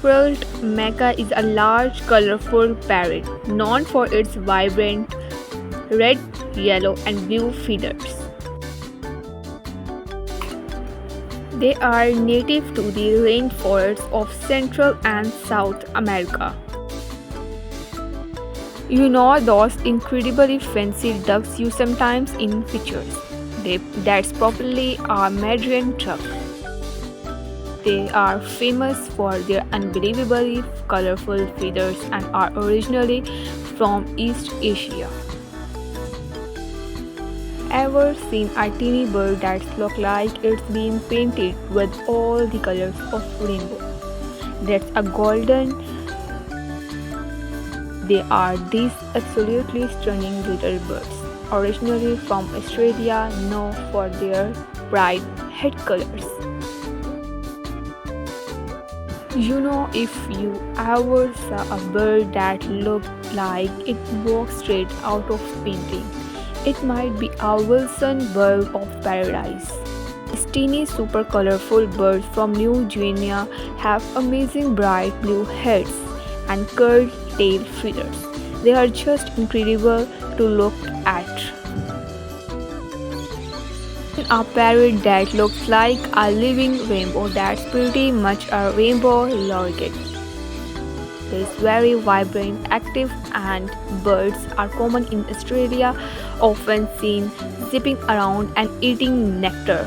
Squirrel maca is a large, colorful parrot known for its vibrant red, yellow, and blue feathers. They are native to the rainforests of Central and South America. You know those incredibly fancy ducks you sometimes in pictures? That's probably a Madrian duck. They are famous for their unbelievably colorful feathers and are originally from East Asia. Ever seen a teeny bird that looks like it's been painted with all the colors of rainbow? That's a golden. They are these absolutely stunning little birds, originally from Australia, known for their bright head colors. You know, if you ever saw a bird that looked like it walked straight out of painting, it might be a Wilson bird of paradise. These teeny super colorful birds from New Guinea have amazing bright blue heads and curled tail feathers. They are just incredible to look at. A parrot that looks like a living rainbow, that's pretty much a rainbow laureate. It is very vibrant, active, and birds are common in Australia, often seen zipping around and eating nectar.